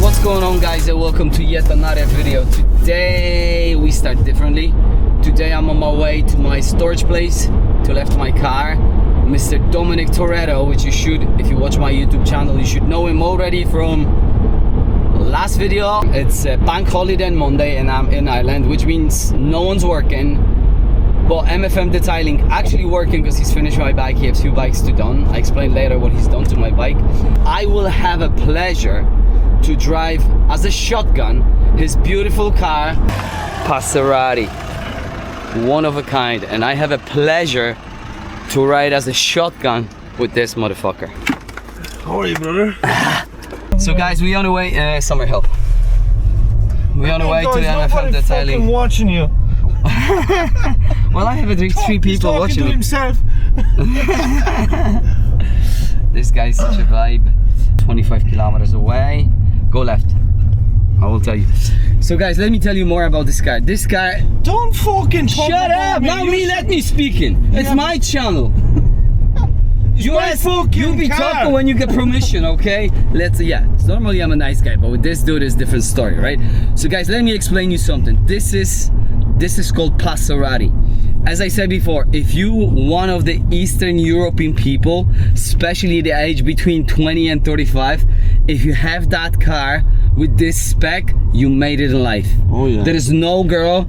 What's going on, guys, and welcome to yet another video. Today we start differently. Today I'm on my way to my storage place to lift my car. Mr. Dominic Toretto, which you should, if you watch my YouTube channel, you should know him already from last video. It's a bank holiday on Monday and I'm in Ireland, which means no one's working. But MFM Detailing actually working because he's finished my bike. He has a few bikes to done. I explain later what he's done to my bike. I will have a pleasure to drive as a shotgun his beautiful car, Passerati, one of a kind, and I have a pleasure to ride as a shotgun with this motherfucker. How are you, brother? So guys, we on the way, Summerhill. We on the way to the MFM Detailing. Watching you. Well, I have at least three people watching me. Himself. This guy's such a vibe. 25 kilometers away. Go left. I will tell you. So guys, let me tell you more about this car. This car... Don't fucking talk. Shut up! Now let me speaking. It's my channel. You be talking when you get permission, okay? Normally I'm a nice guy, but with this dude it's a different story, right? So guys, let me explain you something. This is called Passerati. As I said before, if you one of the Eastern European people, especially the age between 20 and 35, if you have that car with this spec, you made it in life. Oh yeah. There is no girl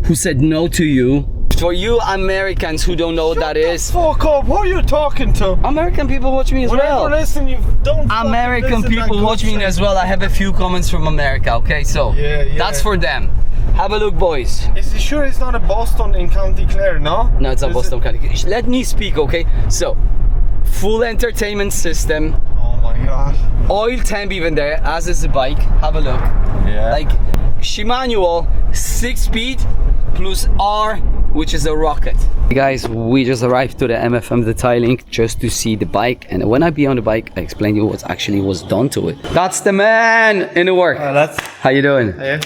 who said no to you. For you Americans who don't know what that is, fuck up. Who are you talking to? American people watch me as well. Listen, you don't. American people watch me as well. I have a few comments from America. Okay, so that's for them. Have a look, boys. Is it sure it's not a Boston in County Clare, no? No, it's not Boston County. Let me speak, okay? So, full entertainment system. Oh my god. Oil temp even there, as is the bike. Have a look. Yeah. Like, Shimano 6-speed plus R, which is a rocket. Hey guys, we just arrived to the MFM Detailing just to see the bike, and when I be on the bike, I explain you what actually was done to it. That's the man in the work. How you doing? Yeah.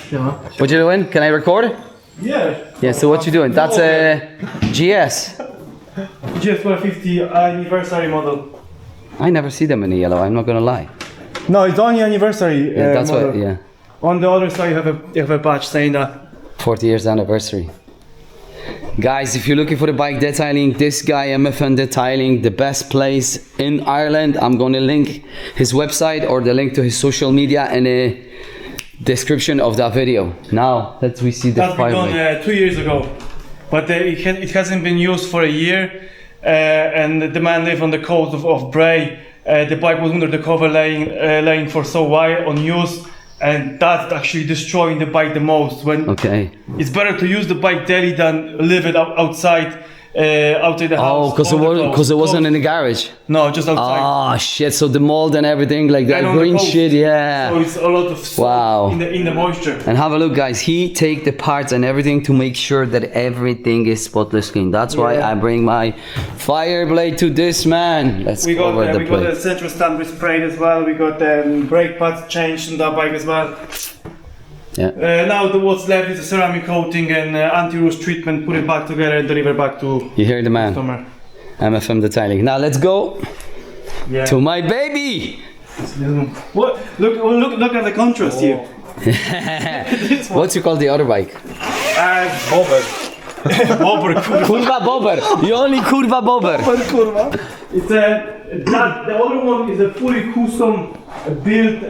What you doing? Can I record? Yeah. Yeah, so what you doing? That's a GS. GS150 anniversary model. I never see them in the yellow, I'm not gonna lie. No, it's only anniversary. Yeah, that's model. what, yeah. On the other side, you have a badge saying that. 40 years anniversary. Guys, if you're looking for the bike detailing, this guy MFM Detailing, the best place in Ireland. I'm going to link his website or the link to his social media in the description of that video. Now let's we see the That's been done 2 years ago, but it hasn't been used for a year, and the man lived on the coast of Bray. The bike was under the cover laying for so while unused. And that's actually destroying the bike the most. It's better to use the bike daily than leave it outside the house. Oh, because it wasn't in the garage. No, just outside. Oh shit! So the mold and everything, like that green shit, yeah. So it's a lot of salt in the moisture. And have a look, guys. He take the parts and everything to make sure that everything is spotless clean. That's why I bring my Fireblade to this man. Let's go over the plate. We got the central stand sprayed as well. We got brake pads changed on that bike as well. Yeah. Now what's left is a ceramic coating and anti-rust treatment. Put it back together and deliver back to. You hear the man. Customer. MFM Detailing. Now let's go to my baby. What? Look at the contrast here. What's you call the other bike? Bobber. Bobber. Kurwa bobber. You only kurwa bobber. Kurwa. It's the other one is a fully custom built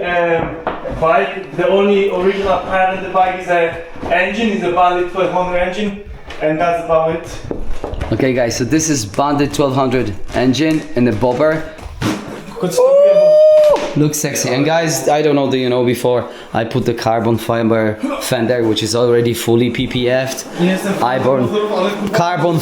bike. The only original part of the bike is a engine, is a Bandit 1200 engine, and that's about it. Okay guys, so this is Bandit 1200 engine in the bobber. Looks sexy. And guys, I don't know, do you know, before I put the carbon fiber fender, which is already fully PPF'd. Yes, I bought carbon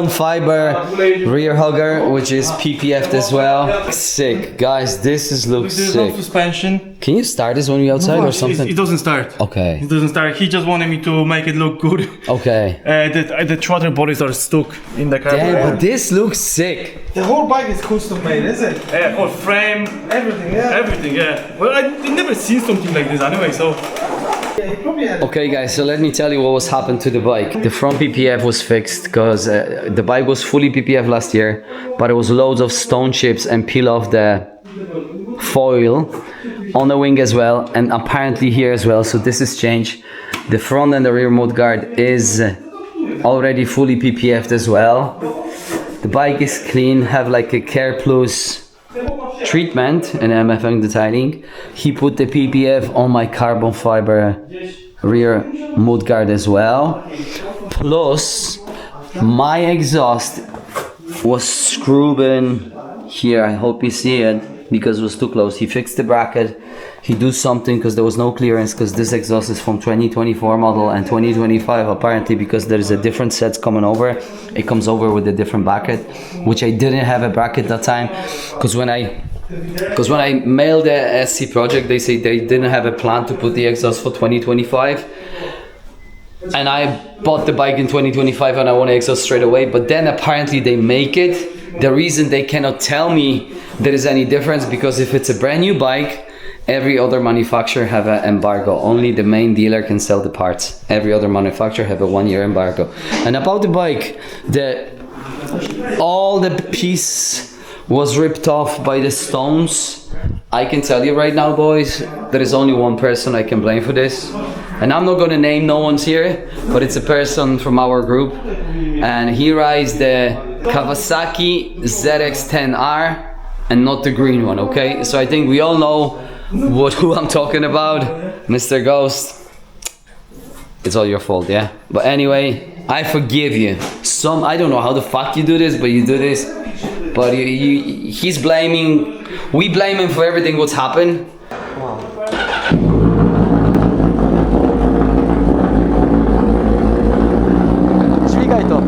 fiber rear hugger, which is PPF'd as well. Sick. Guys, this looks sick. There's no suspension. Can you start this when we're outside or something? It doesn't start. Okay. It doesn't start. He just wanted me to make it look good. Okay. The throttle bodies are stuck in the car. Damn, but this looks sick. The whole bike is custom made, is it? Yeah, for frame, everything, yeah. Everything, yeah. Well, I've never seen something like this anyway, so Okay guys, so let me tell you what was happened to the bike. The front PPF was fixed because the bike was fully PPF last year, but it was loads of stone chips and peel off the foil on the wing as well, and apparently here as well. So this is changed. The front and the rear mudguard is already fully PPF'd as well. The bike is clean, have like a Care Plus treatment in MFM Detailing. He put the PPF on my carbon fiber rear mudguard as well. Plus, my exhaust was screwed in here. I hope you see it because it was too close. He fixed the bracket. He do something because there was no clearance, because this exhaust is from 2024 model and 2025 apparently, because there's a different sets coming over. It comes over with a different bracket, which I didn't have a bracket that time, because when I mailed the SC project, they say they didn't have a plan to put the exhaust for 2025, and I bought the bike in 2025 and I want to exhaust straight away. But then apparently they make it. The reason they cannot tell me there is any difference, because if it's a brand new bike, every other manufacturer have an embargo. Only the main dealer can sell the parts. Every other manufacturer have a 1-year embargo. And about the bike, all the piece was ripped off by the stones. I can tell you right now, boys, there is only one person I can blame for this. And I'm not gonna name no one's here, but it's a person from our group. And he rides the Kawasaki ZX-10R and not the green one, okay? So I think we all know who I'm talking about. Mr. Ghost, it's all your fault, yeah? But anyway, I forgive you. I don't know how the fuck you do this, but you do this. But he's blaming, we blame him for everything what's happened. Dźwigaj to.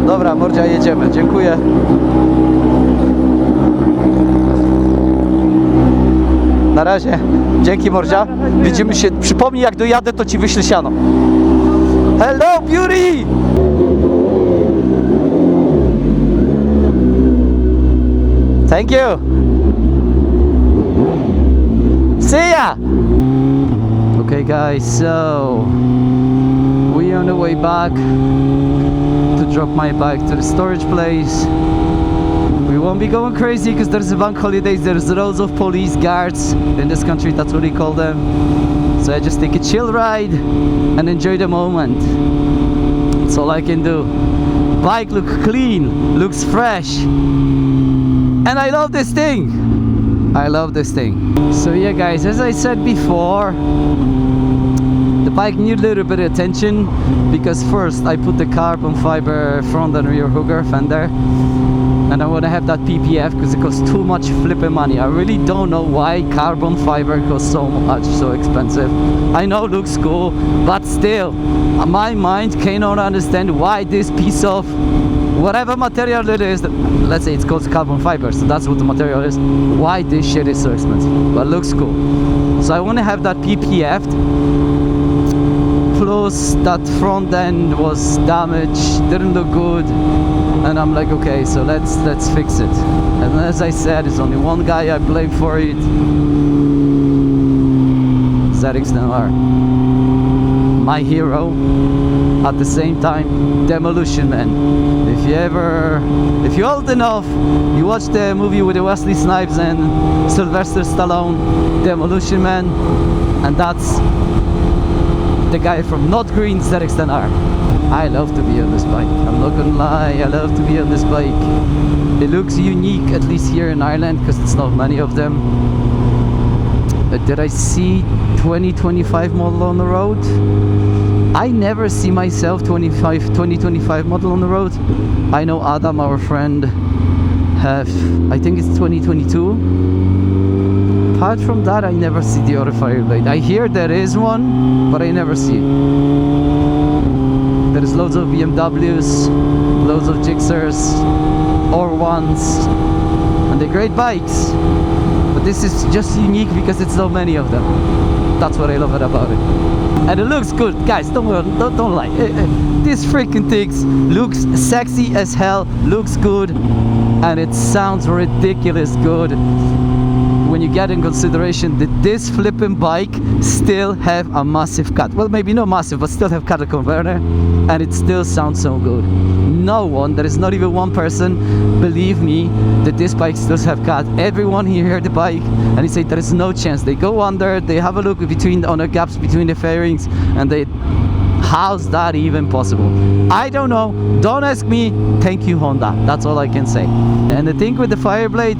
Dobra, mordzia, jedziemy. Dziękuję. Na razie. Dzięki, mordzia. Widzimy się. Przypomnij, jak dojadę, to ci wyślę siano. Hello, beauty! Thank you. See ya! Okay, guys, so we're on the way back to drop my bike to the storage place. We won't be going crazy because there's a bank holidays, there's loads of police guards in this country, that's what we call them. So I just take a chill ride and enjoy the moment. That's all I can do. Bike looks clean, looks fresh, and I love this thing. I love this thing. So yeah, guys, as I said before, the bike need a little bit of attention, because first I put the carbon fiber front and rear hooker fender, and I want to have that PPF because it costs too much flipping money. I really don't know why carbon fiber costs so much, so expensive. I know it looks cool, but still, my mind cannot understand why this piece of whatever material it is, let's say it's called carbon fiber, so that's what the material is, why this shit is so expensive, but it looks cool. So I want to have that PPF'd. Plus that front end was damaged, didn't look good, and I'm like, okay, so let's fix it. And as I said, it's only one guy I blame for it. ZX-10R, my hero, at the same time Demolition Man. If you're old enough, you watch the movie with the Wesley Snipes and Sylvester Stallone, Demolition Man, and that's the guy from not green ZX-10R. I love to be on this bike, I'm not gonna lie, I love to be on this bike. It looks unique, at least here in Ireland, because it's not many of them. But did I see 2025 model on the road? I never see myself 2025 model on the road. I know Adam, our friend, have, I think it's 2022. Apart from that, I never see the other Fireblade. I hear there is one, but I never see it. There's loads of BMWs, loads of Gixxers, R1s, and they're great bikes. But this is just unique because it's so many of them. That's what I love it about it. And it looks good, guys. Don't lie. This freaking thing looks sexy as hell. Looks good. and it sounds ridiculous good when you get in consideration that this flipping bike still have a massive cut. Well, maybe not massive, but still have cut converter, and it still sounds so good. No one, there is not even one person, believe me, that this bike still have cut. Everyone here heard the bike and he said there is no chance. They go under, they have a look between on the gaps between the fairings, and they, how's that even possible? I don't know, don't ask me. Thank you, Honda, that's all I can say. And the thing with the Fireblade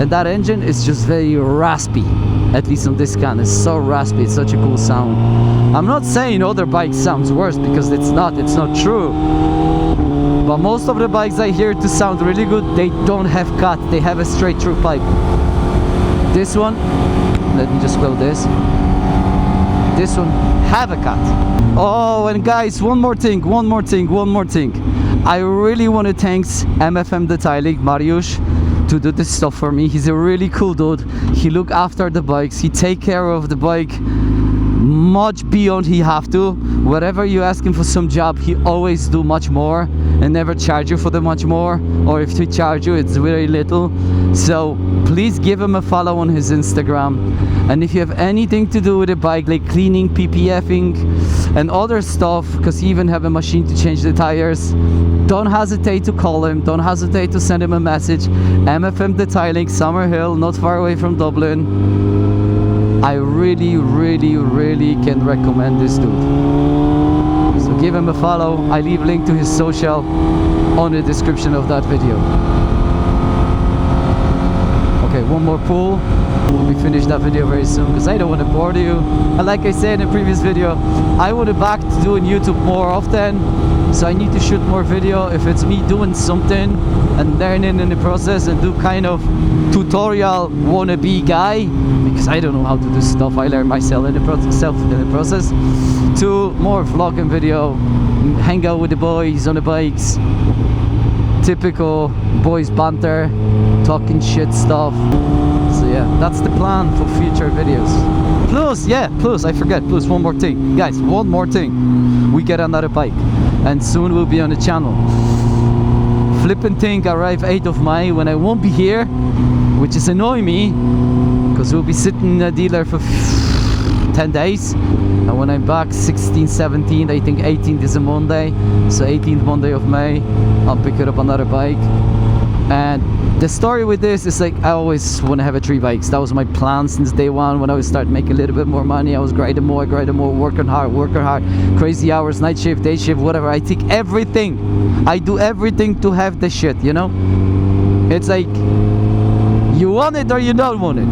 and that engine is just very raspy, at least on this gun. It's so raspy, it's such a cool sound. I'm not saying other bikes sounds worse, because it's not true. But most of the bikes I hear to sound really good, they don't have cut, they have a straight through pipe. This one, let me just go this one have a cut. Oh, and guys, one more thing. I really want to thank MFM Detailing, Mariusz, to do this stuff for me. He's a really cool dude. He look after the bikes, he take care of the bike much beyond he have to. Whatever you ask him for some job, he always do much more and never charge you for the much more, or if he charge you, it's very little. So please give him a follow on his Instagram. And if you have anything to do with a bike, like cleaning, PPFing and other stuff, because he even have a machine to change the tires, don't hesitate to call him, don't hesitate to send him a message. MFM Detailing, Summerhill, not far away from Dublin. I really can recommend this dude. So give him a follow. I leave link to his social on the description of that video. Okay, one more pull. We'll be finished that video very soon, because I don't want to bore you. And like I said in the previous video, I want to back to doing YouTube more often, so I need to shoot more video. If it's me doing something and learning in the process, and do kind of tutorial wannabe guy, because I don't know how to do stuff, I learn myself in the process, to more vlogging video, hang out with the boys on the bikes, typical boys banter, talking shit stuff. So yeah, that's the plan for future videos. Plus I forget, one more thing, guys, one more thing. We get another bike, and soon we'll be on the channel. Flippin' thing arrive 8th of May, when I won't be here, which is annoying me, because we'll be sitting in a dealer for 10 days, and when I'm back 16th, 17th, I think 18th is a Monday, so 18th Monday of May, I'll pick up another bike. And the story with this is, like, I always want to have 3 bikes. That was my plan since day one. When I would start making a little bit more money, I was grinding more, working hard, crazy hours, night shift, day shift, whatever. I take everything, I do everything to have the shit, you know. It's like, you want it or you don't want it.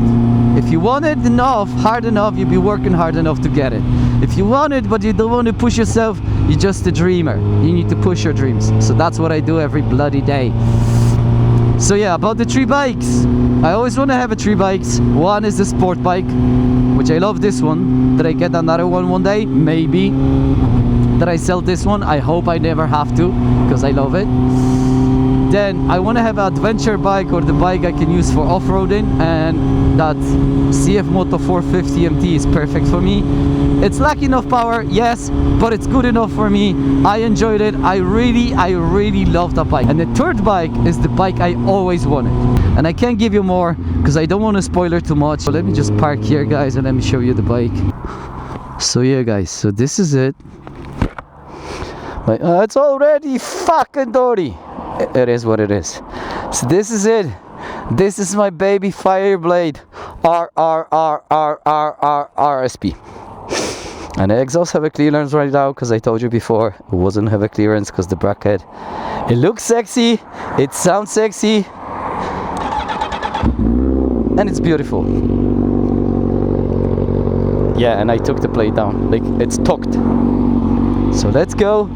If you want it enough, hard enough, you'll be working hard enough to get it. If you want it but you don't want to push yourself, you're just a dreamer. You need to push your dreams. So that's what I do every bloody day. So yeah, about the 3 bikes, I always want to have 3 bikes. One is the sport bike, which I love this one. Did I get another one day? Maybe. Did I sell this one? I hope I never have to, because I love it. Then I want to have an adventure bike, or the bike I can use for off-roading, and that CF Moto 450 MT is perfect for me. It's lacking enough power, yes, but it's good enough for me. I enjoyed it. I really love that bike. And the third bike is the bike I always wanted, and I can't give you more because I don't want to spoil it too much. So let me just park here, guys, and let me show you the bike. So yeah, guys, so this is it. It's already fucking dirty. It is what it is. So this is it. This is my baby Fireblade RR-R SP. And the exhaust have a clearance right now, because I told you before it wasn't have a clearance because the bracket. It looks sexy, it sounds sexy, and it's beautiful. Yeah, and I took the plate down, like it's tucked. So let's go.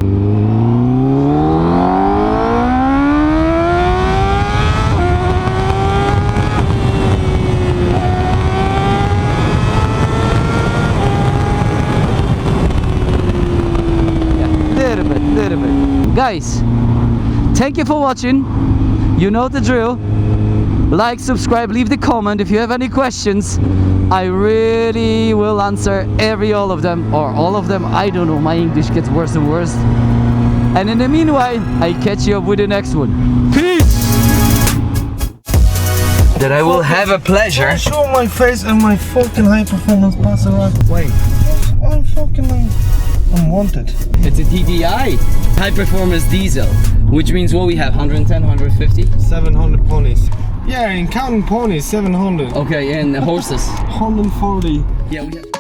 Little bit. Guys, thank you for watching. You know the drill. Like, subscribe, leave the comment if you have any questions. I really will answer all of them, or all of them. I don't know, my English gets worse and worse. And in the meanwhile, I catch you up with the next one. Peace. that I will have a pleasure. Show my face and my fucking high performance pass around. Wait, I'm fucking unwanted. It's a TDI, high performance diesel, which means what we have, 110, 150? 700 ponies. Yeah, in counting ponies, 700. Okay, and horses? 140. Yeah, we have.